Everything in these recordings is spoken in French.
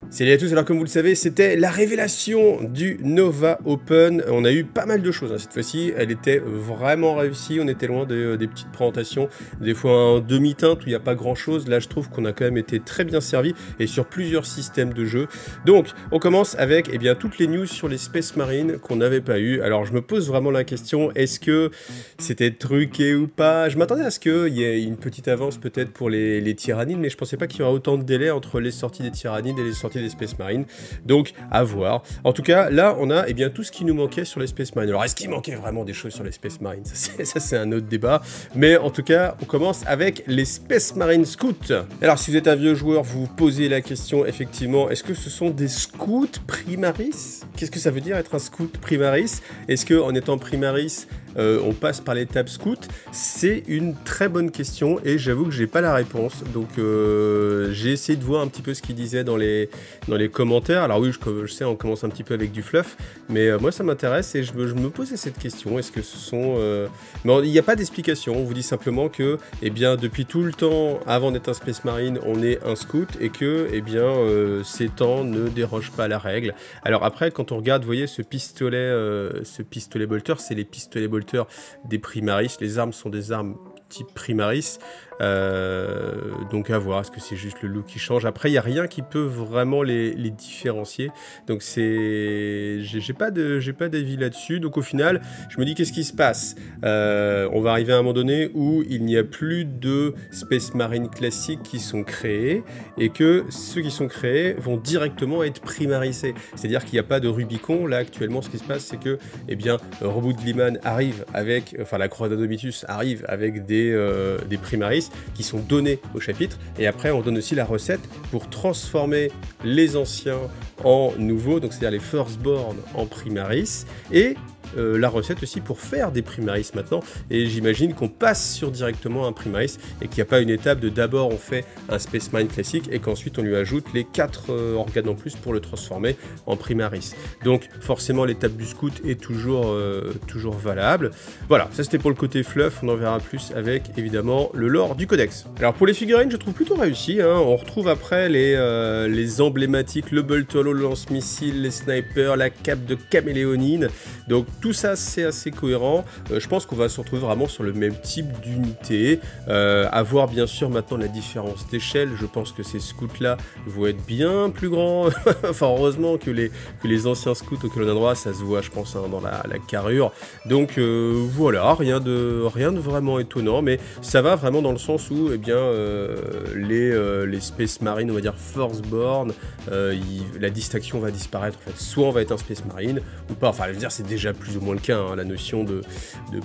Salut à tous, alors comme vous le savez, c'était la révélation du Nova Open. On a eu pas mal de choses hein, cette fois-ci, elle était vraiment réussie, on était loin des petites présentations, des fois en demi-teinte où il n'y a pas grand-chose. Là je trouve qu'on a quand même été très bien servi et sur plusieurs systèmes de jeu. Donc on commence avec eh bien, toutes les news sur les Space Marines qu'on n'avait pas eu. Alors je me pose vraiment la question, est-ce que c'était truqué ou pas? Je m'attendais à ce qu'il y ait une petite avance peut-être pour les Tyrannides, mais je pensais pas qu'il y aurait autant de délai entre les sorties des Tyrannides et les sorties des Space Marines, donc à voir. En tout cas, là, on a eh bien, tout ce qui nous manquait sur les Space Marines. Alors, est-ce qu'il manquait vraiment des choses sur les Space Marines? Ça, c'est un autre débat. Mais en tout cas, on commence avec les Space Marine Scouts. Alors, si vous êtes un vieux joueur, vous vous posez la question, effectivement, est-ce que ce sont des Scouts Primaris? Qu'est-ce que ça veut dire être un Scout Primaris? Est-ce qu'en étant Primaris, on passe par l'étape scout? C'est une très bonne question et j'avoue que j'ai pas la réponse. Donc j'ai essayé de voir un petit peu ce qu'il disait dans les commentaires. Alors oui, je sais, on commence un petit peu avec du fluff, mais moi ça m'intéresse et je me posais cette question. Est-ce que ce sont... Non, il n'y a pas d'explication. On vous dit simplement que, eh bien, depuis tout le temps, avant d'être un Space Marine, on est un scout et que, eh bien, ces temps ne dérogent pas à la règle. Alors après, quand on regarde, vous voyez, ce pistolet bolter, c'est les pistolets bolter des Primaris. Les armes sont des armes type Primaris. Donc à voir, est-ce que c'est juste le look qui change? Après, il n'y a rien qui peut vraiment les différencier. Donc c'est... J'ai pas d'avis là-dessus. Donc au final, je me dis qu'est-ce qui se passe? On va arriver à un moment donné où il n'y a plus de Space Marine classiques qui sont créés et que ceux qui sont créés vont directement être primarisés. C'est-à-dire qu'il n'y a pas de Rubicon. Là, actuellement, ce qui se passe, c'est que, eh bien, Robot Gliman arrive avec... Enfin, la Croix d'Adomitus arrive avec des Primaris qui sont donnés au chapitre, et après on donne aussi la recette pour transformer les anciens en nouveaux, donc c'est-à-dire les Firstborn en Primaris, et la recette aussi pour faire des Primaris maintenant, et j'imagine qu'on passe sur directement un Primaris et qu'il n'y a pas une étape de d'abord on fait un Space Marine classique et qu'ensuite on lui ajoute les 4 organes en plus pour le transformer en Primaris. Donc forcément l'étape du scout est toujours valable. Voilà, ça c'était pour le côté fluff, on en verra plus avec évidemment le lore du codex. Alors pour les figurines, je trouve plutôt réussi, hein. On retrouve après les emblématiques, le Boltolo, le lance-missile, les snipers, la cape de caméléonine, donc tout ça c'est assez cohérent. Je pense qu'on va se retrouver vraiment sur le même type d'unité, à voir bien sûr maintenant la différence d'échelle. Je pense que ces scouts là vont être bien plus grands, enfin heureusement que les anciens scouts auxquels on a droit, ça se voit je pense hein, dans la carrure. Donc voilà, rien de vraiment étonnant, mais ça va vraiment dans le sens où eh bien, les Space Marine, on va dire Firstborn, la distinction va disparaître en fait. Soit on va être un Space Marine ou pas, enfin je veux dire c'est déjà plus ou moins le cas, hein, la notion de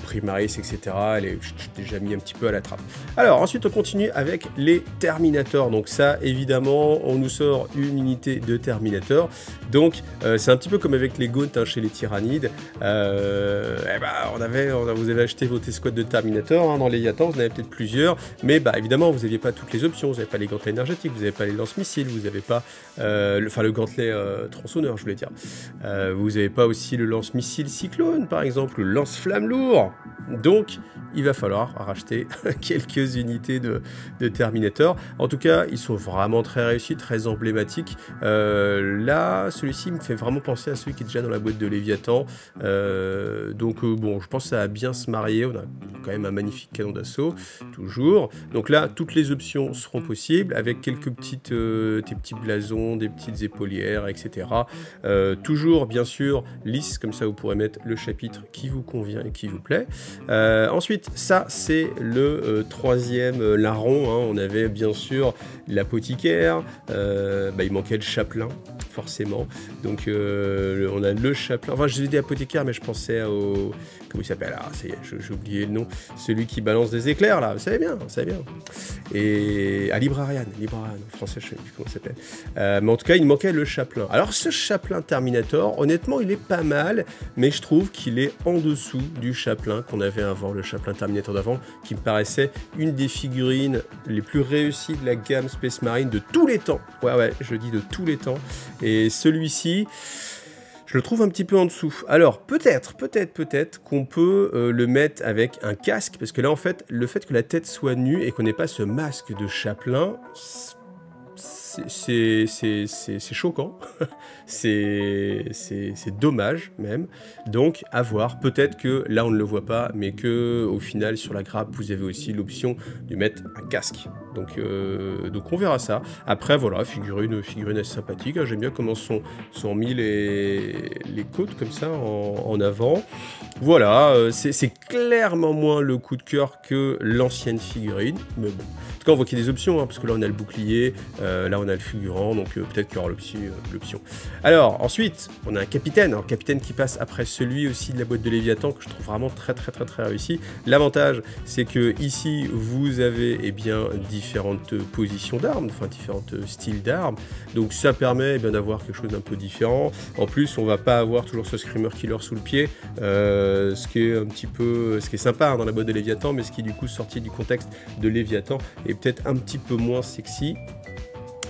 Primaris, etc. Elle est déjà mis un petit peu à la trappe. Alors ensuite on continue avec les Terminators, donc ça évidemment on nous sort une unité de Terminator, donc c'est un petit peu comme avec les Gaunt hein, chez les Tyrannides, vous avez acheté votre escouade de Terminator hein, dans les Yatans, vous en avez peut-être plusieurs, mais bah évidemment vous n'aviez pas toutes les options, vous n'avez pas les gantelets énergétiques, vous n'avez pas les lance-missiles, vous n'avez pas le gantelet tronçonneur je voulais dire, vous n'avez pas aussi le lance-missile Cyclone par exemple, le lance-flamme lourd, donc il va falloir racheter quelques unités de Terminator. En tout cas ils sont vraiment très réussis, très emblématiques. Là celui-ci me fait vraiment penser à celui qui est déjà dans la boîte de Léviathan, donc bon je pense que ça va bien se marier. On a quand même un magnifique canon d'assaut toujours, donc là toutes les options seront possibles avec quelques petites des petits blasons, des petites épaulières, etc. Toujours bien sûr lisse, comme ça vous pourrez mettre le chapitre qui vous convient et qui vous plaît. Ensuite ça c'est le troisième larron hein. On avait bien sûr l'apothicaire, il manquait le chapelain forcément, donc on a le chapelain, enfin je dis apothicaire mais je pensais au... comment il s'appelle? Ah ça y est, j'ai oublié le nom, celui qui balance des éclairs là, vous savez bien, et à Librarian, en français je sais plus comment il s'appelle, mais en tout cas il manquait le chapelain. Alors ce chapelain Terminator, honnêtement il est pas mal, mais je trouve qu'il est en dessous du chapelain qu'on avait avant, le chapelain Terminator d'avant, qui me paraissait une des figurines les plus réussies de la gamme Space Marine de tous les temps, ouais je dis de tous les temps, et celui-ci je le trouve un petit peu en dessous. Alors peut-être qu'on peut le mettre avec un casque, parce que là en fait, le fait que la tête soit nue et qu'on n'ait pas ce masque de chapelain, c'est choquant, c'est dommage même, donc à voir, peut-être que là on ne le voit pas, mais que au final sur la grappe vous avez aussi l'option de mettre un casque, donc on verra ça. Après voilà, figurine assez sympathique, hein. J'aime bien comment sont mis les côtes comme ça en avant, voilà, c'est clairement moins le coup de cœur que l'ancienne figurine, mais bon. En tout cas, on voit qu'il y a des options, hein, parce que là, on a le bouclier, là, on a le figurant, donc peut-être qu'il y aura l'option. Alors, ensuite, on a un capitaine. Alors, capitaine qui passe après celui aussi de la boîte de Léviathan, que je trouve vraiment très réussi. L'avantage, c'est que ici, vous avez eh bien, différentes positions d'armes, enfin, différents styles d'armes. Donc, ça permet eh bien, d'avoir quelque chose d'un peu différent. En plus, on va pas avoir toujours ce Screamer Killer sous le pied, ce qui est sympa hein, dans la boîte de Léviathan, mais ce qui est du coup sorti du contexte de Léviathan et peut-être un petit peu moins sexy.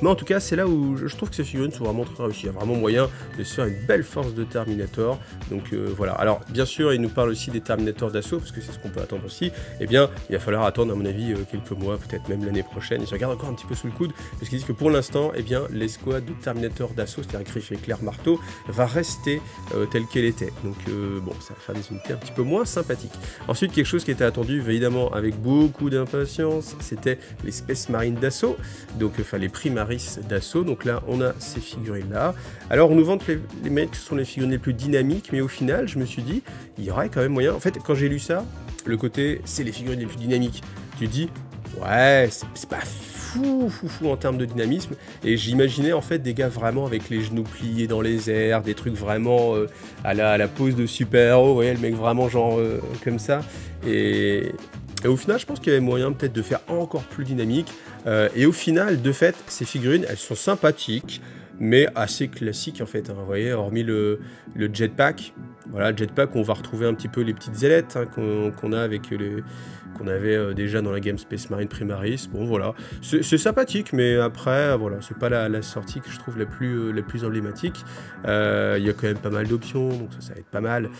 Mais en tout cas, c'est là où je trouve que ces figurines sont vraiment très réussies. Il y a vraiment moyen de se faire une belle force de Terminator. Donc voilà. Alors, bien sûr, il nous parle aussi des Terminators d'assaut, parce que c'est ce qu'on peut attendre aussi. Eh bien, il va falloir attendre, à mon avis, quelques mois, peut-être même l'année prochaine. Il se regarde encore un petit peu sous le coude, parce qu'ils disent que pour l'instant, eh bien, l'escouade de Terminator d'assaut, c'est-à-dire Griff, Éclair, Marteau, va rester telle qu'elle était. Donc bon, ça va faire des unités un petit peu moins sympathiques. Ensuite, quelque chose qui était attendu, évidemment, avec beaucoup d'impatience, c'était les Space Marines d'assaut. Donc, enfin, les Primaris d'assaut, donc là on a ces figurines là. Alors on nous vante les mecs sont les figurines les plus dynamiques, mais au final je me suis dit il y aurait quand même moyen, en fait quand j'ai lu ça, le côté c'est les figurines les plus dynamiques, tu te dis ouais c'est pas fou en termes de dynamisme, et j'imaginais en fait des gars vraiment avec les genoux pliés dans les airs, des trucs vraiment à la pose de super-héros, vous voyez le mec vraiment genre comme ça, et au final, je pense qu'il y avait moyen peut-être de faire encore plus dynamique. Et au final, de fait, ces figurines, elles sont sympathiques, mais assez classiques en fait. Hein, vous voyez, hormis le jetpack. Voilà, jetpack, on va retrouver un petit peu les petites ailettes hein, qu'on a avec qu'on avait déjà dans la gamme Space Marine Primaris. Bon, voilà, c'est sympathique, mais après, voilà, c'est pas la sortie que je trouve la plus emblématique. Il y a quand même pas mal d'options, donc ça va être pas mal.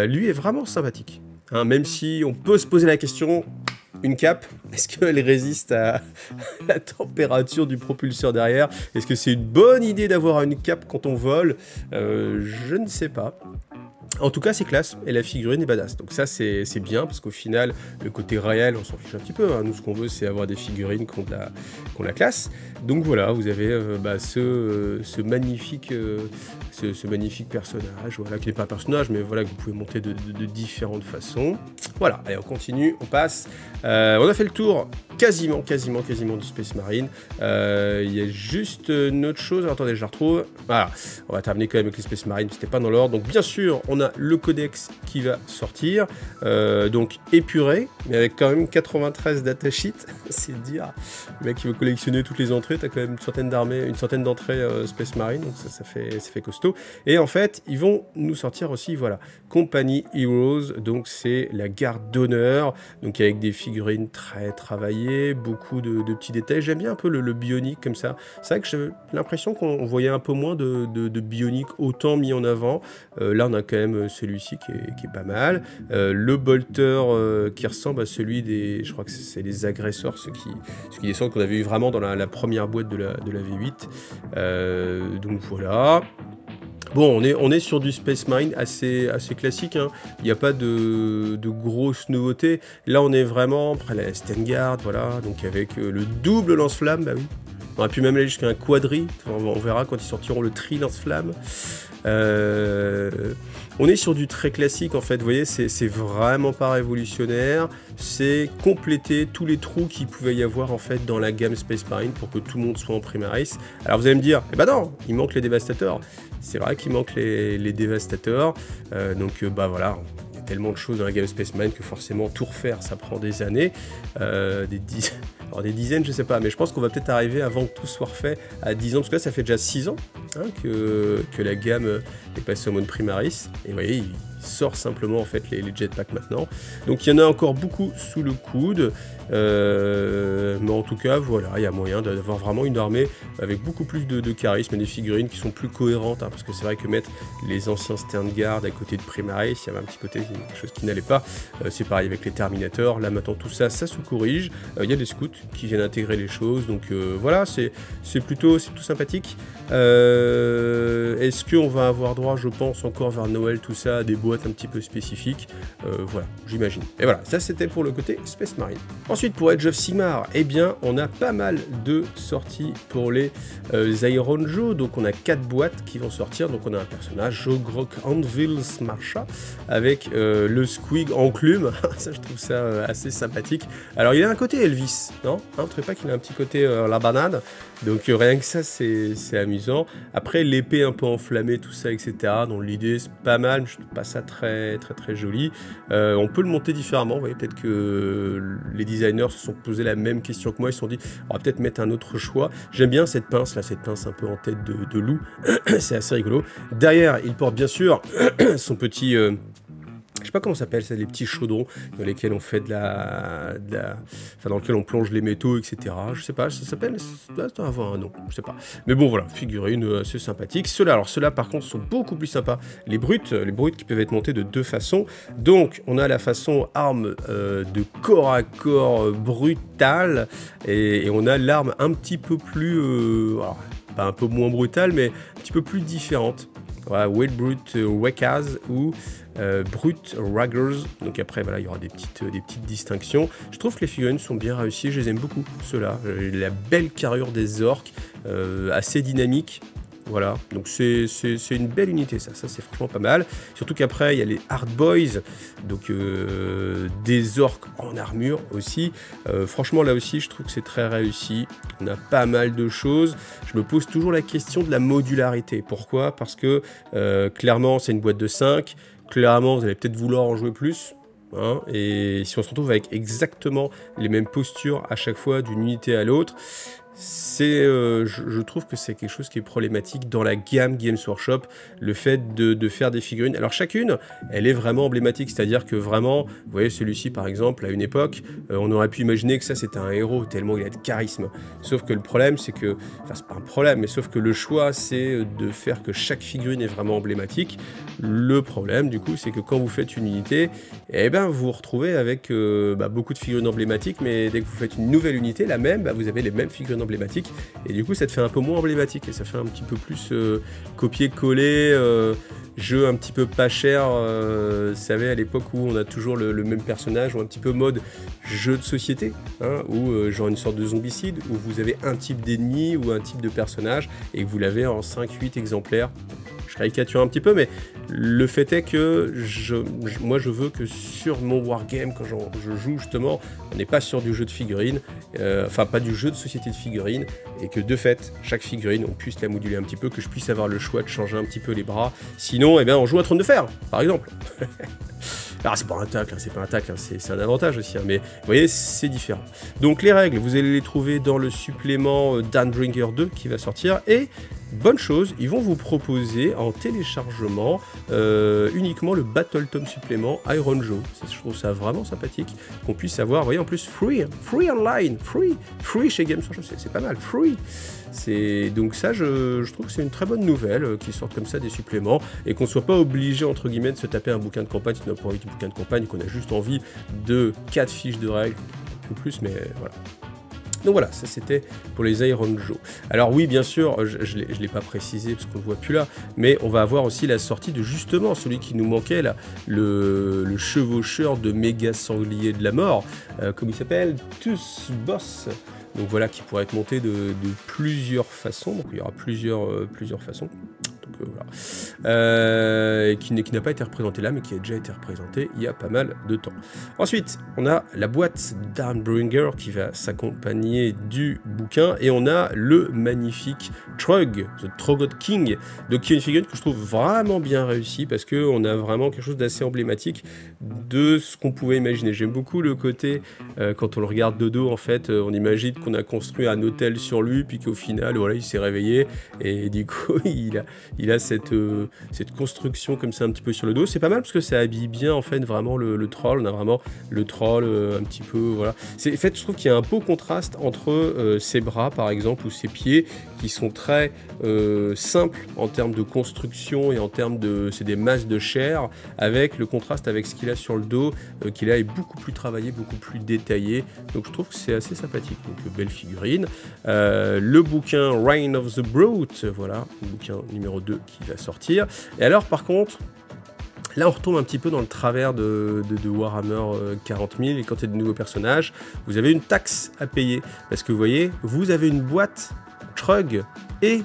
Lui est vraiment sympathique. Hein, même si on peut se poser la question, une cape, est-ce qu'elle résiste à la température du propulseur derrière? Est-ce que c'est une bonne idée d'avoir une cape quand on vole? Je ne sais pas. En tout cas, c'est classe, et la figurine est badass. Donc ça, c'est bien, parce qu'au final, le côté réel, on s'en fiche un petit peu. Hein. Nous, ce qu'on veut, c'est avoir des figurines qui ont la classe. Donc voilà, vous avez ce magnifique personnage, voilà, qui n'est pas un personnage, mais voilà, que vous pouvez monter de différentes façons. Voilà, allez, on continue, on passe. On a fait le tour quasiment du Space Marine. Il y a juste une autre chose, alors, attendez, je la retrouve. Voilà, on va terminer quand même avec les Space Marine, c'était pas dans l'ordre. Donc bien sûr, on a le codex qui va sortir, donc épuré, mais avec quand même 93 datasheets, c'est dire. Le mec qui veut collectionner toutes les entrées, t'as quand même une centaine d'entrées Space Marine, donc ça fait costaud. Et en fait, ils vont nous sortir aussi, voilà, Company Heroes, donc c'est la garde d'honneur, donc avec des figurines très travaillées, beaucoup de petits détails. J'aime bien un peu le bionique comme ça. C'est vrai que j'ai l'impression qu'on voyait un peu moins de bionique autant mis en avant. Là, on a quand même celui-ci qui est pas mal. Le bolter qui ressemble à celui des... Je crois que c'est les agresseurs, ceux qui descendent, qu'on avait eu vraiment dans la première boîte de la V8. Donc voilà. Bon, on est sur du Space Marine assez classique, hein. Il n'y a pas de grosses nouveautés. Là, on est vraiment après la Stengard, voilà, donc avec le double lance-flamme, bah oui. On aurait pu même aller jusqu'à un quadri, on verra quand ils sortiront le tri-lance-flamme. On est sur du très classique en fait, vous voyez, c'est vraiment pas révolutionnaire, c'est compléter tous les trous qu'il pouvait y avoir en fait dans la gamme Space Marine pour que tout le monde soit en Primaris. Alors vous allez me dire, eh ben non, il manque les dévastateurs. C'est vrai qu'il manque les dévastateurs, donc bah voilà. Il y a tellement de choses dans la gamme Space Marine que forcément tout refaire ça prend des années, des dizaines je sais pas, mais je pense qu'on va peut-être arriver avant que tout soit refait à 10 ans, parce que là ça fait déjà 6 ans hein, que la gamme est passée en mode Primaris, et vous voyez, sort simplement en fait les jetpacks maintenant. Donc il y en a encore beaucoup sous le coude. Mais en tout cas, voilà, il y a moyen d'avoir vraiment une armée avec beaucoup plus de charisme et des figurines qui sont plus cohérentes, hein, parce que c'est vrai que mettre les anciens Sterngard à côté de Primaris, il y avait un petit côté quelque chose qui n'allait pas. C'est pareil avec les Terminators. Là maintenant tout ça se corrige. Il y a des scouts qui viennent intégrer les choses, donc voilà, c'est plutôt sympathique. Est-ce qu'on va avoir droit, je pense, encore vers Noël, tout ça, à des boîtes un petit peu spécifiques? Voilà, j'imagine. Et voilà, ça c'était pour le côté Space Marine. Ensuite, pour Age of Sigmar, eh bien, on a pas mal de sorties pour les Iron Joe. Donc, on a 4 boîtes qui vont sortir. Donc, on a un personnage, Jogrok Anvils Marsha, avec le Squig Enclume. Ça, je trouve ça assez sympathique. Alors, il a un côté Elvis, non? Vous ne trouvez pas qu'il a un petit côté la banane? Donc, rien que ça, c'est amusant. Après, l'épée un peu enflammée, tout ça, etc. Donc, l'idée, c'est pas mal, mais je trouve pas ça très joli. On peut le monter différemment. Vous voyez, peut-être que les designers se sont posé la même question que moi. Ils se sont dit, on va peut-être mettre un autre choix. J'aime bien cette pince, là, cette pince un peu en tête de loup. C'est assez rigolo. Derrière, il porte bien sûr son petit... je sais pas comment ça s'appelle, c'est les petits chaudrons dans lesquels on fait enfin, dans lesquels on plonge les métaux, etc. Je sais pas, ça s'appelle, ça doit avoir un nom, je sais pas. Mais bon, voilà, figurine assez sympathique. Ceux-là, par contre, sont beaucoup plus sympas. Les brutes qui peuvent être montés de 2 façons. Donc, on a la façon arme de corps à corps brutale, et on a l'arme un petit peu plus, alors, pas un peu moins brutale, mais un petit peu plus différente. Voilà, Whale Brute Wekaz ou Brute Raggers. Donc après, voilà, il y aura des petites distinctions. Je trouve que les figurines sont bien réussies, je les aime beaucoup, ceux-là. La belle carrure des orques, assez dynamique. Voilà, donc c'est une belle unité, ça c'est franchement pas mal. Surtout qu'après, il y a les Hard Boys, donc des orques en armure aussi. Franchement, là aussi, je trouve que c'est très réussi. On a pas mal de choses. Je me pose toujours la question de la modularité. Pourquoi? Parce que clairement, c'est une boîte de 5. Clairement, vous allez peut-être vouloir en jouer plus. Hein, et si on se retrouve avec exactement les mêmes postures à chaque fois d'une unité à l'autre, je trouve que c'est quelque chose qui est problématique dans la gamme Games Workshop, le fait de faire des figurines. Alors chacune, elle est vraiment emblématique, c'est-à-dire que vraiment, vous voyez celui-ci par exemple, à une époque, on aurait pu imaginer que ça c'était un héros, tellement il a de charisme. Sauf que le problème, c'est que, enfin c'est pas un problème, mais sauf que le choix, c'est de faire que chaque figurine est vraiment emblématique. Le problème, du coup, c'est que quand vous faites une unité, eh ben, vous vous retrouvez avec beaucoup de figurines emblématiques, mais dès que vous faites une nouvelle unité, la même, vous avez les mêmes figurines emblématiques, et du coup, ça te fait un peu moins emblématique, et ça fait un petit peu plus copier-coller, jeu un petit peu pas cher, vous savez, à l'époque où on a toujours le même personnage, ou un petit peu mode jeu de société, hein, ou genre une sorte de zombicide, où vous avez un type d'ennemi ou un type de personnage, et que vous l'avez en 5-8 exemplaires. Je caricature un petit peu, mais le fait est que moi je veux que sur mon wargame, quand je joue justement, on n'est pas sur du jeu de figurines, enfin pas du jeu de société de figurines, et que de fait, chaque figurine, on puisse la moduler un petit peu, que je puisse avoir le choix de changer un petit peu les bras. Sinon, eh bien, on joue à Trône de Fer, par exemple. Alors c'est pas un tacle, c'est un avantage aussi, hein, mais vous voyez, c'est différent. Donc les règles, vous allez les trouver dans le supplément Dawnbringer 2 qui va sortir, et bonne chose, ils vont vous proposer en téléchargement uniquement le Battle Tome supplément Iron Joe. Ça, je trouve ça vraiment sympathique qu'on puisse avoir, vous voyez, en plus free online, free chez Games Workshop, c'est pas mal, free. Donc ça, je trouve que c'est une très bonne nouvelle qu'ils sortent comme ça des suppléments et qu'on soit pas obligé entre guillemets de se taper un bouquin de campagne si on n'a pas envie de bouquin de campagne, qu'on a juste envie de 4 fiches de règles, un peu plus, mais voilà. Donc voilà, ça c'était pour les Iron Joe. Alors oui, bien sûr, je l'ai pas précisé parce qu'on le voit plus là, mais on va avoir aussi la sortie de justement celui qui nous manquait là, le chevaucheur de méga sanglier de la mort, comme il s'appelle, Tus Boss. Donc voilà, qui pourrait être monté de plusieurs façons. Donc il y aura plusieurs façons. Donc voilà. Qui n'a pas été représenté là, mais qui a déjà été représenté il y a pas mal de temps. Ensuite, on a la boîte Dawnbringer qui va s'accompagner du bouquin. Et on a le magnifique Trug, The Trogot King. Donc qui est une figurine que je trouve vraiment bien réussie parce qu'on a vraiment quelque chose d'assez emblématique de ce qu'on pouvait imaginer. J'aime beaucoup le côté, quand on le regarde de dos, en fait, on imagine qu'on a construit un hôtel sur lui, puis qu'au final, voilà, il s'est réveillé, et du coup, il a cette construction comme ça un petit peu sur le dos. C'est pas mal parce que ça habille bien en fait vraiment le troll. On a vraiment le troll un petit peu, voilà. En fait, je trouve qu'il y a un beau contraste entre ses bras par exemple ou ses pieds qui sont très simples en termes de construction et en termes de... c'est des masses de chair avec le contraste avec ce qu'il a sur le dos qui là est beaucoup plus travaillé, beaucoup plus détaillé. Donc je trouve que c'est assez sympathique. Donc belle figurine. Le bouquin Reign of the Brute, voilà, le bouquin numéro 2 qui va sortir. Et alors par contre, là on retombe un petit peu dans le travers de Warhammer 40 000 et quand il y a de nouveaux personnages, vous avez une taxe à payer. Parce que vous voyez, vous avez une boîte Trug et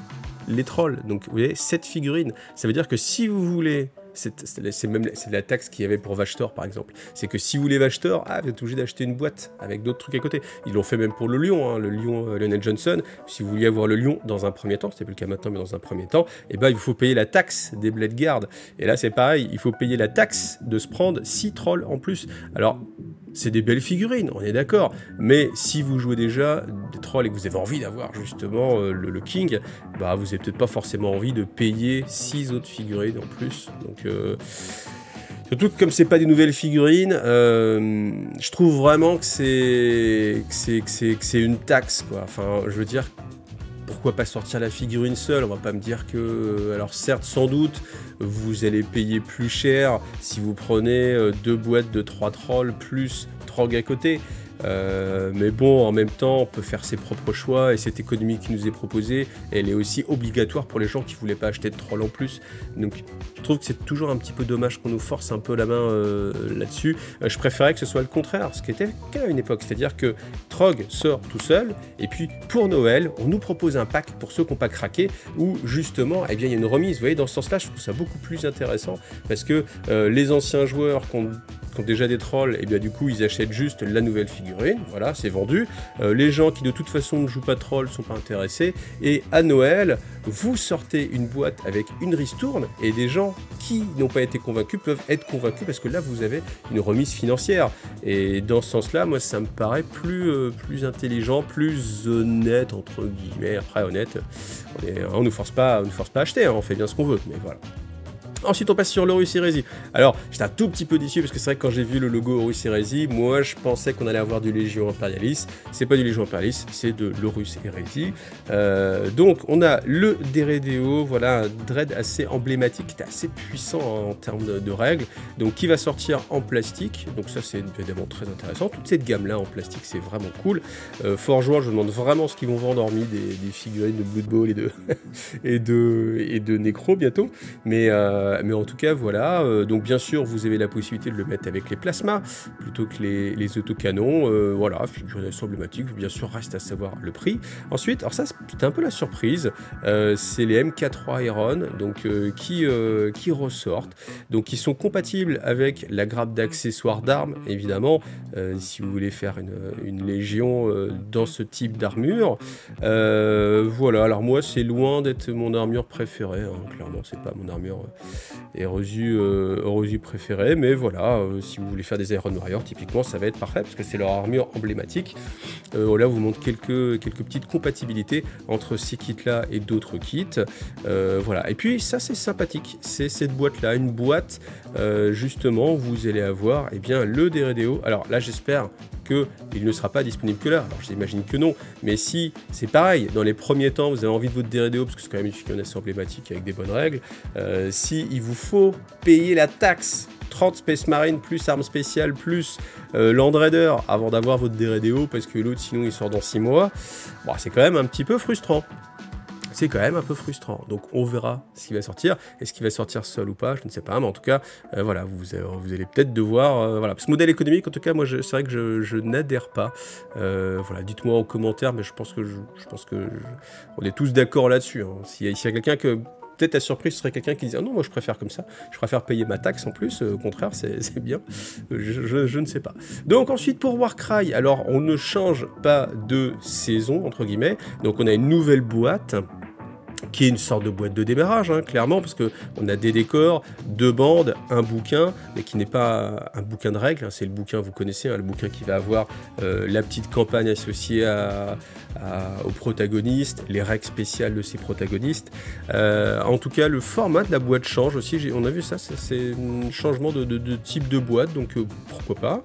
les trolls. Donc vous voyez, 7 figurines. Ça veut dire que si vous voulez... c'est la taxe qu'il y avait pour Vashtor par exemple. C'est que si vous voulez Vashtor, vous êtes obligé d'acheter une boîte avec d'autres trucs à côté. Ils l'ont fait même pour le lion, hein, le lion Lionel Johnson. Si vous vouliez avoir le lion dans un premier temps, c'est plus le cas maintenant, mais dans un premier temps, et ben il faut payer la taxe des Blade Guard. Et là c'est pareil, il faut payer la taxe de se prendre 6 trolls en plus. Alors c'est des belles figurines, on est d'accord, mais si vous jouez déjà des trolls et que vous avez envie d'avoir justement le King, bah vous avez peut-être pas forcément envie de payer 6 autres figurines en plus. Donc surtout que comme c'est pas des nouvelles figurines, je trouve vraiment que c'est une taxe quoi. Enfin, je veux dire, pourquoi pas sortir la figurine seule? On va pas me dire que... Alors certes, sans doute, vous allez payer plus cher si vous prenez 2 boîtes de 3 trolls plus Trog à côté. Mais bon, en même temps, on peut faire ses propres choix et cette économie qui nous est proposée, elle est aussi obligatoire pour les gens qui ne voulaient pas acheter de troll en plus. Donc, je trouve que c'est toujours un petit peu dommage qu'on nous force un peu la main là-dessus. Je préférais que ce soit le contraire, ce qui était le cas à une époque, c'est-à-dire que Trog sort tout seul et puis pour Noël, on nous propose un pack pour ceux qui n'ont pas craqué où justement, eh bien, il y a une remise. Vous voyez, dans ce sens-là, je trouve ça beaucoup plus intéressant parce que les anciens joueurs qui ont déjà des trolls, et bien du coup ils achètent juste la nouvelle figurine, voilà, c'est vendu. Les gens qui de toute façon ne jouent pas troll sont pas intéressés, et à Noël, vous sortez une boîte avec une ristourne, et des gens qui n'ont pas été convaincus peuvent être convaincus, parce que là vous avez une remise financière, et dans ce sens-là, moi ça me paraît plus intelligent, plus honnête, entre guillemets. Après honnête, on nous force pas à acheter, hein, on fait bien ce qu'on veut, mais voilà. Ensuite, on passe sur l'Horus Heresy. Alors, j'étais un tout petit peu déçu parce que c'est vrai que quand j'ai vu le logo Horus Heresy, moi je pensais qu'on allait avoir du Légion Imperialis. C'est pas du Légion Imperialis, c'est de l'Horus Heresy. Donc, on a le Deredeo, voilà, un dread assez emblématique, qui était assez puissant en termes de règles, donc qui va sortir en plastique. Donc, ça, c'est évidemment très intéressant. Toute cette gamme-là en plastique, c'est vraiment cool. Forge World, je me demande vraiment ce qu'ils vont vendre, hormis des figurines de Blood Bowl et de Necro bientôt. Mais en tout cas, voilà. Donc, bien sûr, vous avez la possibilité de le mettre avec les plasmas plutôt que les autocanons. Voilà, figurine assez emblématique. Bien sûr, reste à savoir le prix. Ensuite, alors ça, c'était un peu la surprise. C'est les MK3 Iron, donc qui ressortent. Donc, qui sont compatibles avec la grappe d'accessoires d'armes, évidemment, si vous voulez faire une légion dans ce type d'armure. Voilà. Alors moi, c'est loin d'être mon armure préférée. Hein. Clairement, c'est pas mon armure Erosu préférée, mais voilà, si vous voulez faire des Iron Warriors, typiquement, ça va être parfait parce que c'est leur armure emblématique. Là, vous montre quelques petites compatibilités entre ces kits-là et d'autres kits. Voilà. Et puis, ça, c'est sympathique. C'est cette boîte-là, une boîte, justement, où vous allez avoir, eh bien, le Deredeo. Alors là, j'espère qu'il ne sera pas disponible que là. Alors j'imagine que non, mais si c'est pareil, dans les premiers temps, vous avez envie de votre Deredeo, parce que c'est quand même une figurine assez emblématique avec des bonnes règles, si il vous faut payer la taxe 30 Space Marine plus armes spéciales plus Land Raider avant d'avoir votre Deredeo, parce que l'autre sinon il sort dans 6 mois, bon, c'est quand même un petit peu frustrant. C'est quand même un peu frustrant. Donc on verra ce qui va sortir. Est-ce qu'il va sortir seul ou pas? Je ne sais pas. Mais en tout cas, voilà, vous allez peut-être devoir... voilà. Ce modèle économique, en tout cas, moi, c'est vrai que je n'adhère pas. Voilà, dites-moi en commentaire, mais je pense que on est tous d'accord là-dessus. Hein. S'il y a quelqu'un que... Peut-être à surprise, ce serait quelqu'un qui disait ah non, moi je préfère comme ça, je préfère payer ma taxe en plus, au contraire, c'est bien, je ne sais pas. Donc ensuite pour Warcry, alors on ne change pas de saison, entre guillemets, donc on a une nouvelle boîte qui est une sorte de boîte de démarrage, hein, clairement, parce qu'on a des décors, 2 bandes, un bouquin, mais qui n'est pas un bouquin de règles, hein, c'est le bouquin, vous connaissez, hein, le bouquin qui va avoir la petite campagne associée aux protagonistes, les règles spéciales de ces protagonistes. En tout cas, le format de la boîte change aussi, on a vu ça, c'est un changement de type de boîte, donc pourquoi pas,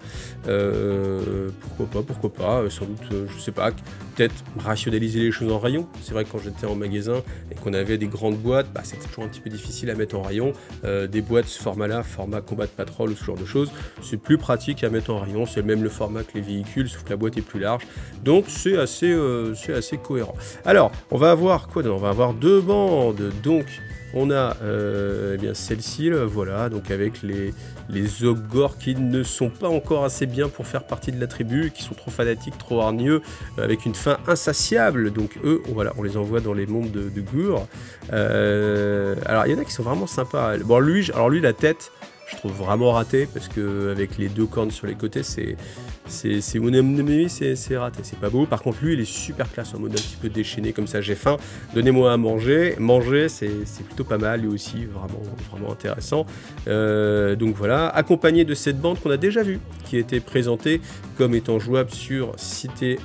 sans doute, je sais pas, peut-être rationaliser les choses en rayon. C'est vrai que quand j'étais en magasin et qu'on avait des grandes boîtes, bah, c'était toujours un petit peu difficile à mettre en rayon. Des boîtes ce format-là, format combat de patrol ou ce genre de choses, c'est plus pratique à mettre en rayon. C'est même le format que les véhicules, sauf que la boîte est plus large. Donc c'est assez cohérent. Alors, on va avoir quoi? On va avoir 2 bandes. Donc, on a eh bien celle-ci, voilà, donc avec les ogres qui ne sont pas encore assez bien pour faire partie de la tribu, qui sont trop fanatiques, trop hargneux, avec une faim insatiable. Donc eux, voilà, on les envoie dans les mondes de Gur. Alors il y en a qui sont vraiment sympas. Bon, lui, la tête, je trouve vraiment raté, parce que avec les 2 cornes sur les côtés, c'est raté, c'est pas beau. Par contre, lui, il est super classe, en mode un petit peu déchaîné, comme ça, j'ai faim, donnez-moi à manger. Manger, c'est plutôt pas mal, lui aussi, vraiment intéressant. Donc voilà, accompagné de cette bande qu'on a déjà vue, qui était présentée comme étant jouable sur City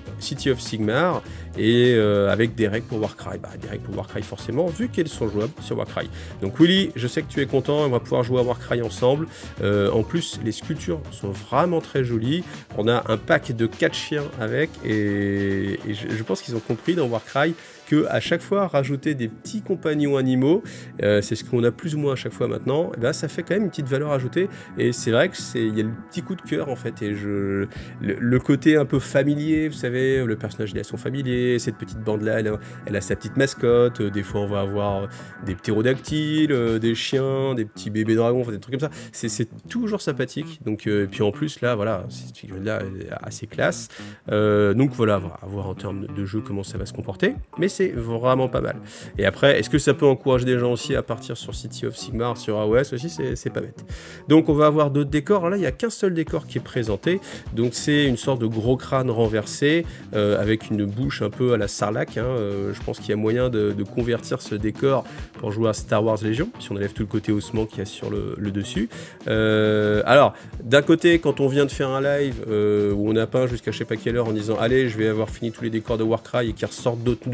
of Sigmar, et avec des règles pour Warcry. Bah, des règles pour Warcry forcément, vu qu'elles sont jouables sur Warcry. Donc Willy, je sais que tu es content, on va pouvoir jouer à Warcry ensemble. En plus, les sculptures sont vraiment très jolies. On a un pack de 4 chiens avec, et je pense qu'ils ont compris dans Warcry que à chaque fois rajouter des petits compagnons animaux, c'est ce qu'on a plus ou moins à chaque fois maintenant, et ben, ça fait quand même une petite valeur ajoutée, et c'est vrai que il y a le petit coup de cœur en fait, et le côté un peu familier, vous savez, le personnage il a son familier, cette petite bande là elle a sa petite mascotte, des fois on va avoir des ptérodactyles, des chiens, des petits bébés dragons, enfin, des trucs comme ça, c'est toujours sympathique. Donc et puis en plus là voilà, cette figurine là est assez classe, donc voilà, on va voir en termes de jeu comment ça va se comporter, mais c'est vraiment pas mal. Et après, est-ce que ça peut encourager des gens aussi à partir sur City of Sigmar, sur AOS aussi, c'est pas bête. Donc on va avoir d'autres décors. Alors là, il n'y a qu'un seul décor qui est présenté, donc c'est une sorte de gros crâne renversé, avec une bouche un peu à la Sarlacc, hein. Je pense qu'il y a moyen de convertir ce décor pour jouer à Star Wars Légion, si on enlève tout le côté ossement qu'il y a sur le dessus. Alors, d'un côté, quand on vient de faire un live où on a peint jusqu'à je sais pas quelle heure en disant allez, je vais avoir fini tous les décors de Warcry et qu'il ressortent d'autres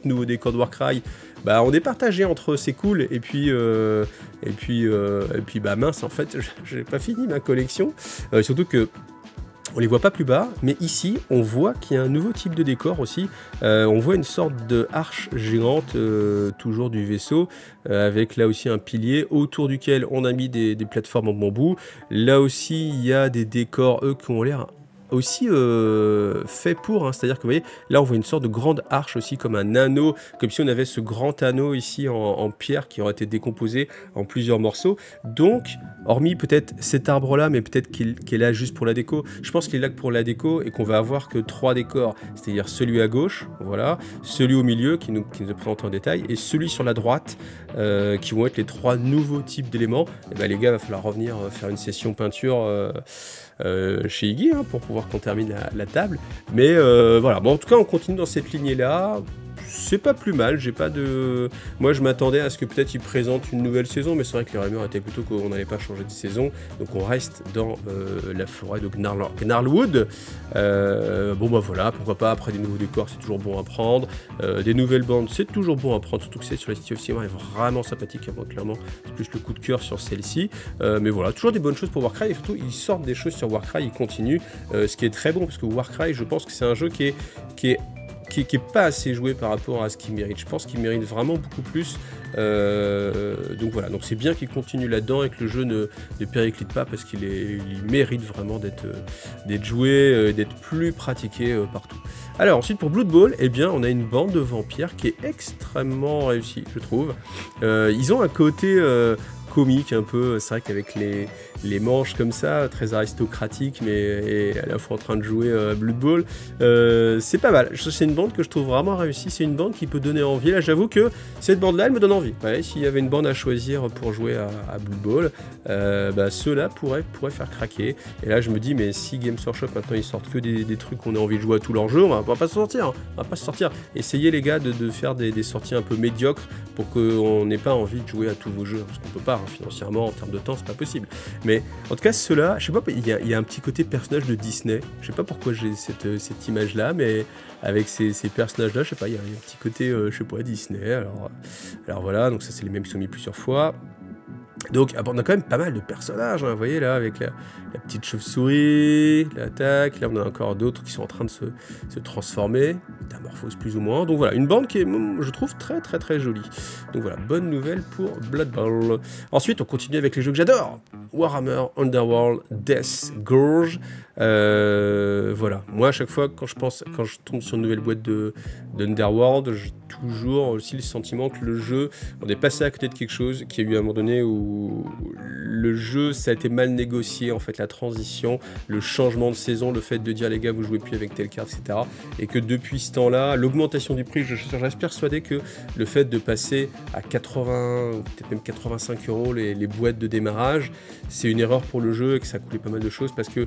nouveaux décors de Warcry, bah on est partagé entre c'est cool et puis bah mince, en fait j'ai pas fini ma collection, surtout que on les voit pas plus bas, mais ici on voit qu'il y a un nouveau type de décor aussi. On voit une sorte de arche géante, toujours du vaisseau, avec là aussi un pilier autour duquel on a mis des plateformes en bambou. Là aussi il y a des décors qui ont l'air aussi fait pour, hein, c'est-à-dire que vous voyez, là on voit une sorte de grande arche aussi, comme un anneau, comme si on avait ce grand anneau ici en pierre qui aurait été décomposé en plusieurs morceaux. Donc, hormis peut-être cet arbre-là, mais peut-être qu'il est là juste pour la déco, je pense qu'il est là que pour la déco et qu'on va avoir que 3 décors, c'est-à-dire celui à gauche, voilà, celui au milieu qui nous présente en détail, et celui sur la droite, qui vont être les 3 nouveaux types d'éléments. Et ben les gars, il va falloir revenir faire une session peinture chez Iggy, hein, pour pouvoir qu'on termine la table. Mais voilà, bon, en tout cas on continue dans cette lignée là. C'est pas plus mal, j'ai pas de... Moi je m'attendais à ce que peut-être ils présentent une nouvelle saison, mais c'est vrai que les rumeurs étaient plutôt qu'on n'allait pas changer de saison, donc on reste dans la forêt de Gnarlwood. Bon bah voilà, pourquoi pas, après des nouveaux décors c'est toujours bon à prendre, des nouvelles bandes c'est toujours bon à prendre, surtout que c'est sur la City of Sigmar, elle est vraiment sympathique, moi clairement, c'est plus le coup de cœur sur celle-ci, mais voilà, toujours des bonnes choses pour Warcry, et surtout ils sortent des choses sur Warcry, ils continuent, ce qui est très bon, parce que Warcry je pense que c'est un jeu qui est pas assez joué par rapport à ce qu'il mérite. Je pense qu'il mérite vraiment beaucoup plus. Donc voilà, donc c'est bien qu'il continue là-dedans et que le jeu ne périclite pas, parce qu'il mérite vraiment d'être joué, d'être plus pratiqué partout. Alors ensuite pour Blood Bowl, eh bien on a une bande de vampires qui est extrêmement réussie, je trouve. Ils ont un côté comique un peu, c'est vrai qu'avec les manches comme ça, très aristocratiques, mais et à la fois en train de jouer à Blood Bowl, c'est pas mal. C'est une bande que je trouve vraiment réussie, c'est une bande qui peut donner envie. Là, j'avoue que cette bande-là, elle me donne envie. Ouais, s'il y avait une bande à choisir pour jouer à Blood Bowl, bah, ceux-là pourraient faire craquer. Et là, je me dis, mais si Games Workshop, maintenant, ils sortent que des trucs qu'on a envie de jouer à tous leurs jeux, on va pas se sortir. Hein. On va pas se sortir. Essayez, les gars, de faire des sorties un peu médiocres pour qu'on n'ait pas envie de jouer à tous vos jeux. Parce qu'on peut pas, hein, financièrement, en termes de temps, c'est pas possible. Mais en tout cas, ceux-là, je sais pas, il y a un petit côté personnage de Disney. Je sais pas pourquoi j'ai cette image-là, mais avec ces personnages-là, je sais pas, il y a un petit côté, je sais pas, Disney. Alors voilà, donc ça, c'est les mêmes qui sont mis plusieurs fois. Donc, on a quand même pas mal de personnages, hein, vous voyez là, avec la petite chauve-souris, l'attaque, là on a encore d'autres qui sont en train de se transformer, métamorphose plus ou moins, donc voilà, une bande qui est, je trouve, très très très jolie. Donc voilà, bonne nouvelle pour Blood Bowl. Ensuite, on continue avec les jeux que j'adore, Warhammer Underworld Death Gorge. Voilà, moi à chaque fois quand je tombe sur une nouvelle boîte d'Underworld, j'ai toujours aussi le sentiment que le jeu, on est passé à côté de quelque chose, qui a eu à un moment donné où le jeu, ça a été mal négocié, en fait, la transition, le changement de saison, le fait de dire les gars, vous jouez plus avec telle carte, etc. Et que depuis ce temps-là, l'augmentation du prix, je reste persuadé que le fait de passer à 80, peut-être même 85 € les boîtes de démarrage, c'est une erreur pour le jeu et que ça a coulé pas mal de choses parce que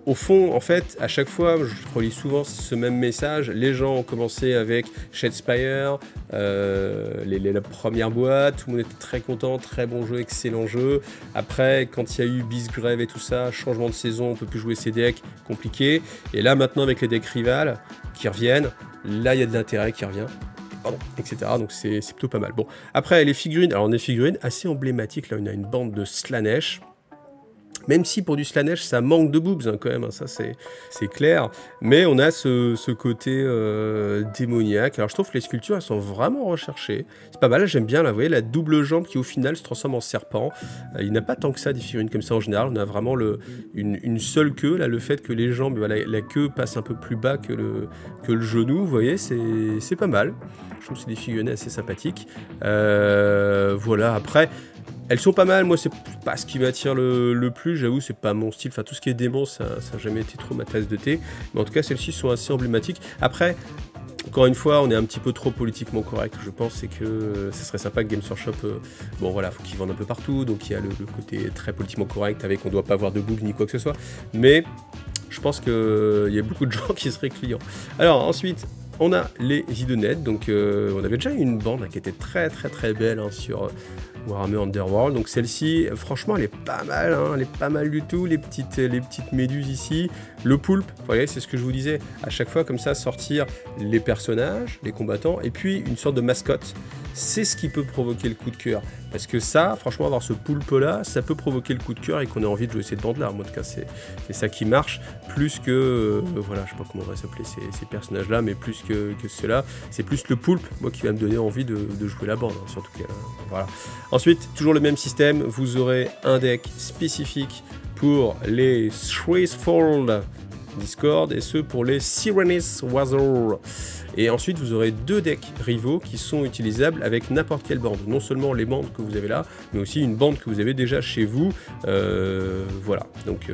au fond, en fait, à chaque fois, je relis souvent ce même message. Les gens ont commencé avec Shadespire, la première boîte, tout le monde était très content, très bon jeu, excellent jeu. Après, quand il y a eu Beastgrave et tout ça, changement de saison, on peut plus jouer ces decks, compliqué. Et là, maintenant, avec les decks rivales qui reviennent, là, il y a de l'intérêt qui revient. Pardon, etc. Donc c'est plutôt pas mal. Bon, après, les figurines, alors on a des figurines assez emblématiques. Là, on a une bande de Slaanesh. Même si pour du Slaanesh, ça manque de boobs hein, quand même, hein, ça c'est clair. Mais on a ce côté démoniaque. Alors je trouve que les sculptures, elles sont vraiment recherchées. C'est pas mal, j'aime bien là, vous voyez, la double jambe qui au final se transforme en serpent. Il n'y a pas tant que ça des figurines comme ça en général. On a vraiment une seule queue, là, le fait que les jambes, la queue passe un peu plus bas que le genou, vous voyez, c'est pas mal. Je trouve que c'est des figurines assez sympathiques. Voilà, après... Elles sont pas mal, moi c'est pas ce qui m'attire le plus, j'avoue c'est pas mon style, enfin tout ce qui est démon ça n'a jamais été trop ma tasse de thé, mais en tout cas celles-ci sont assez emblématiques. Après, encore une fois, on est un petit peu trop politiquement correct, je pense, c'est que ça serait sympa que Games Workshop, bon voilà, faut qu'ils vendent un peu partout, donc il y a le côté très politiquement correct avec on doit pas avoir de boobs ni quoi que ce soit, mais je pense qu'il y a beaucoup de gens qui seraient clients. Alors ensuite, on a les Idonets, donc on avait déjà eu une bande hein, qui était très très très belle hein, sur Warhammer Underworld, donc celle-ci, franchement, elle est pas mal, hein, elle est pas mal du tout, les petites méduses ici, le poulpe, vous voyez, c'est ce que je vous disais, à chaque fois comme ça, sortir les personnages, les combattants, et puis une sorte de mascotte, c'est ce qui peut provoquer le coup de cœur, parce que ça, franchement, avoir ce poulpe-là, ça peut provoquer le coup de cœur et qu'on ait envie de jouer cette bande-là, en tout cas, c'est ça qui marche, plus que, voilà, je sais pas comment on va s'appeler ces personnages-là, mais plus que ceux-là, c'est plus le poulpe, moi, qui va me donner envie de jouer la bande, hein, surtout que, voilà. Ensuite, toujours le même système, vous aurez un deck spécifique pour les Threefold Discord et ceux pour les Sirenis Wazor. Et ensuite, vous aurez deux decks rivaux qui sont utilisables avec n'importe quelle bande. Non seulement les bandes que vous avez là, mais aussi une bande que vous avez déjà chez vous. Voilà, donc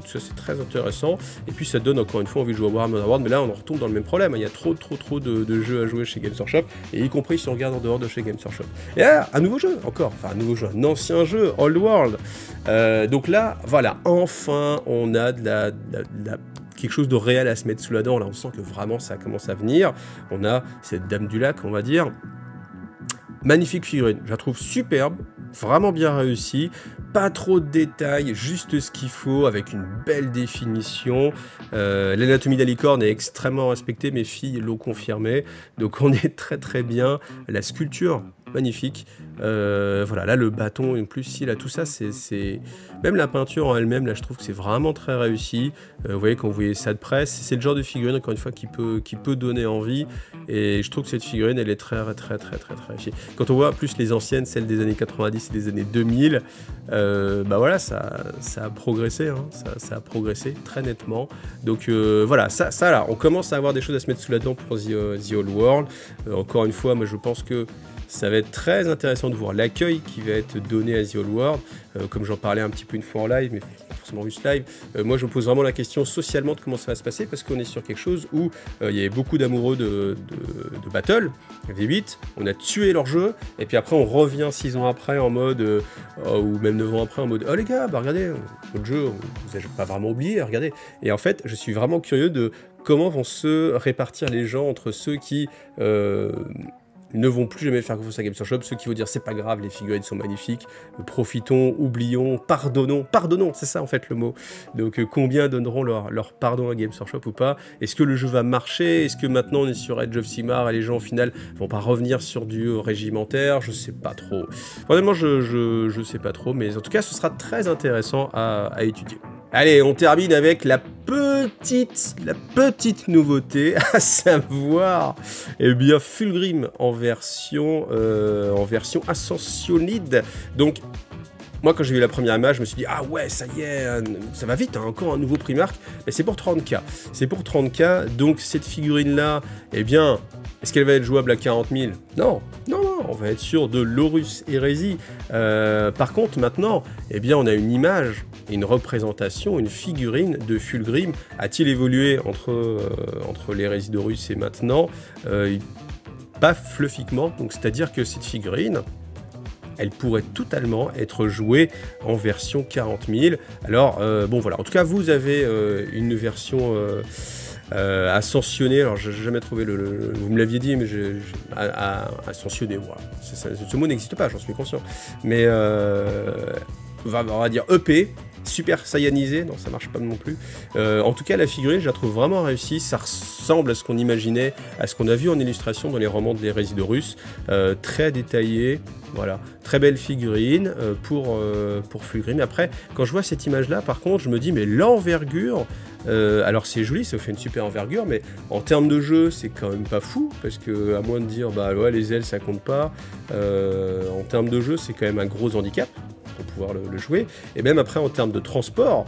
ça c'est très intéressant. Et puis ça donne encore une fois envie de jouer à Warhammer Underworld, mais là on retombe dans le même problème. Il y a trop de jeux à jouer chez Games Workshop, et y compris si on regarde en dehors de chez Games Workshop. Et là, un nouveau jeu encore, enfin un nouveau jeu, un ancien jeu, Old World. Donc là, voilà, enfin on a quelque chose de réel à se mettre sous la dent. Là, on sent que vraiment ça commence à venir. On a cette Dame du Lac, on va dire. Magnifique figurine, je la trouve superbe, vraiment bien réussie. Pas trop de détails, juste ce qu'il faut, avec une belle définition. L'anatomie de la licorne est extrêmement respectée, mes filles l'ont confirmé. Donc on est très très bien. La sculpture, magnifique. Voilà, là le bâton, en plus, si, là tout ça, c'est... Même la peinture en elle-même, là je trouve que c'est vraiment très réussi. Vous voyez, quand vous voyez ça de près, c'est le genre de figurine, encore une fois, qui peut donner envie. Et je trouve que cette figurine, elle est très réussie. Quand on voit plus les anciennes, celles des années 90 et des années 2000, bah voilà, ça a progressé, hein, ça a progressé très nettement. Donc voilà, ça là, on commence à avoir des choses à se mettre sous la dent pour The Old World. Encore une fois, moi je pense que ça va être très intéressant de voir l'accueil qui va être donné à The Old World, comme j'en parlais un petit peu une fois en live, mais pas forcément juste live. Moi je me pose vraiment la question socialement de comment ça va se passer, parce qu'on est sur quelque chose où il y avait beaucoup d'amoureux de Battle, V8, on a tué leur jeu, et puis après on revient 6 ans après en mode, ou même 9 ans après en mode, oh les gars, bah regardez, votre jeu, vous n'avez pas vraiment oublié, regardez. Et en fait, je suis vraiment curieux de comment vont se répartir les gens entre ceux qui ne vont plus jamais faire confiance à Games Workshop, ceux qui vont dire c'est pas grave, les figurines sont magnifiques, profitons, oublions, pardonnons, c'est ça en fait le mot. Donc combien donneront leur pardon à Games Workshop ou pas? Est-ce que le jeu va marcher? Est-ce que maintenant on est sur Age of Sigmar et les gens au final vont pas revenir sur du régimentaire? Je sais pas trop. Vraiment je sais pas trop, mais en tout cas ce sera très intéressant à étudier. Allez, on termine avec la petite nouveauté, à savoir, eh bien, Fulgrim en version Ascensionide. Donc, moi, quand j'ai vu la première image, je me suis dit, ah ouais, ça y est, ça va vite, hein, encore un nouveau Primark. Mais c'est pour 30K. C'est pour 30K, donc cette figurine-là, eh bien, est-ce qu'elle va être jouable à 40 000? Non, on va être sur de l'Horus Hérésie. Par contre, maintenant, eh bien, on a une image, une représentation, une figurine de Fulgrim. A-t-il évolué entre l'Hérésie d'Horus et maintenant? Pas fluffiquement, donc c'est-à-dire que cette figurine, elle pourrait totalement être jouée en version 40 000. Alors, bon voilà, en tout cas, vous avez une version ascensionnée, alors je n'ai jamais trouvé vous me l'aviez dit, mais ascensionné, voilà. Ce mot n'existe pas, j'en suis conscient. Mais, on va dire EP, super saiyanisé, non ça marche pas non plus. En tout cas la figurine je la trouve vraiment réussie, ça ressemble à ce qu'on imaginait, à ce qu'on a vu en illustration dans les romans de l'Hérésie d'Horus, très détaillé, voilà, très belle figurine pour Fulgrim. Après quand je vois cette image là par contre je me dis mais l'envergure, alors c'est joli, ça fait une super envergure, mais en termes de jeu c'est quand même pas fou, parce que à moins de dire bah ouais les ailes ça compte pas, en termes de jeu c'est quand même un gros handicap pour pouvoir le jouer, et même après en termes de transport,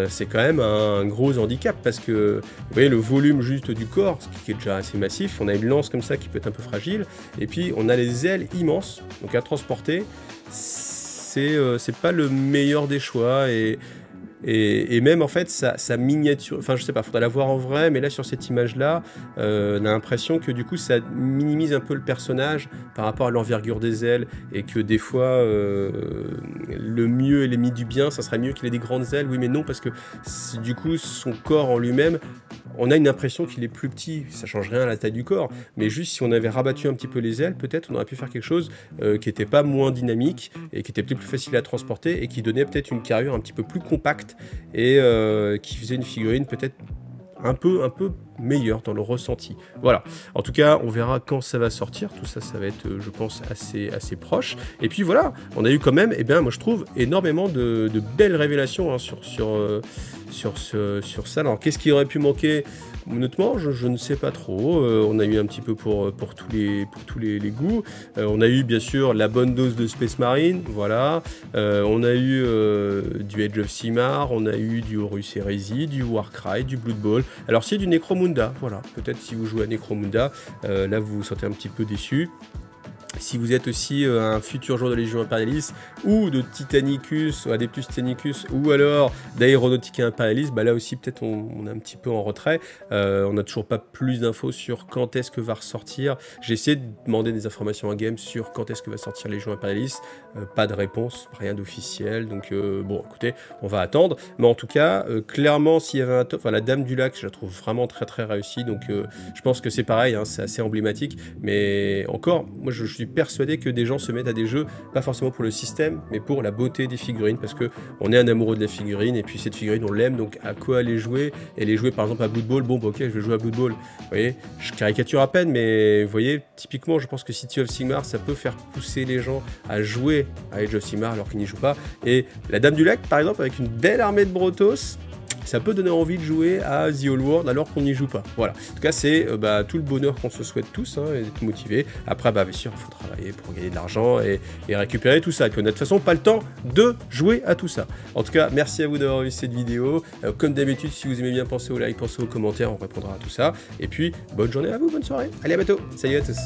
c'est quand même un gros handicap, parce que vous voyez le volume juste du corps, ce qui est déjà assez massif, on a une lance comme ça qui peut être un peu fragile, et puis on a les ailes immenses, donc à transporter, c'est pas le meilleur des choix, et même en fait sa miniature, enfin je sais pas, faudra la voir en vrai, mais là sur cette image là, on a l'impression que du coup ça minimise un peu le personnage par rapport à l'envergure des ailes, et que des fois le mieux et l'ennemi du bien, ça serait mieux qu'il ait des grandes ailes. Oui mais non, parce que du coup son corps en lui-même, on a une impression qu'il est plus petit, ça change rien à la taille du corps, mais juste si on avait rabattu un petit peu les ailes, peut-être on aurait pu faire quelque chose qui était pas moins dynamique, et qui était peut-être plus facile à transporter, et qui donnait peut-être une carrure un petit peu plus compacte, et qui faisait une figurine peut-être un peu meilleure dans le ressenti. Voilà, en tout cas on verra quand ça va sortir, tout ça ça va être je pense assez proche, et puis voilà, on a eu quand même, et bien moi je trouve énormément de belles révélations hein, sur ça. Alors qu'est-ce qui aurait pu manquer? Honnêtement, je ne sais pas trop. On a eu un petit peu pour tous les goûts. On a eu bien sûr la bonne dose de Space Marine, voilà. On a eu du Age of Sigmar, on a eu du Horus Heresy, du Warcry, du Blood Bowl. Alors c'est du Necromunda, voilà. Peut-être si vous jouez à Necromunda, là vous vous sentez un petit peu déçu. Si vous êtes aussi un futur joueur de Légion Imperialis ou de Titanicus, Adeptus Titanicus, ou alors d'Aeronautica Imperialis, bah là aussi peut-être on est un petit peu en retrait. On n'a toujours pas plus d'infos sur quand est-ce que va ressortir. J'ai essayé de demander des informations à Game sur quand est-ce que va sortir Légion Imperialis. Pas de réponse, rien d'officiel. Donc bon, écoutez, on va attendre. Mais en tout cas, clairement, s'il y avait un top, enfin, la Dame du Lac, je la trouve vraiment très réussie. Donc je pense que c'est pareil, hein, c'est assez emblématique. Mais encore, moi je suis persuadé que des gens se mettent à des jeux, pas forcément pour le système, mais pour la beauté des figurines, parce que on est un amoureux de la figurine, et puis cette figurine on l'aime, donc à quoi aller jouer? Et les jouer par exemple à Blood Bowl, bon bah, ok je vais jouer à Blood Bowl, vous voyez, je caricature à peine, mais vous voyez, typiquement je pense que City of Sigmar, ça peut faire pousser les gens à jouer à Age of Sigmar alors qu'ils n'y jouent pas, et la Dame du Lac par exemple, avec une belle armée de Brotos, ça peut donner envie de jouer à The Old World alors qu'on n'y joue pas. Voilà. En tout cas, c'est tout le bonheur qu'on se souhaite tous, hein, et d'être motivé. Après, bien sûr, il faut travailler pour gagner de l'argent et récupérer tout ça. Et puis, on n'a de toute façon pas le temps de jouer à tout ça. En tout cas, merci à vous d'avoir vu cette vidéo. Comme d'habitude, si vous aimez bien, pensez au like, pensez aux commentaires, on répondra à tout ça. Et puis, bonne journée à vous, bonne soirée. Allez, à bientôt. Salut à tous.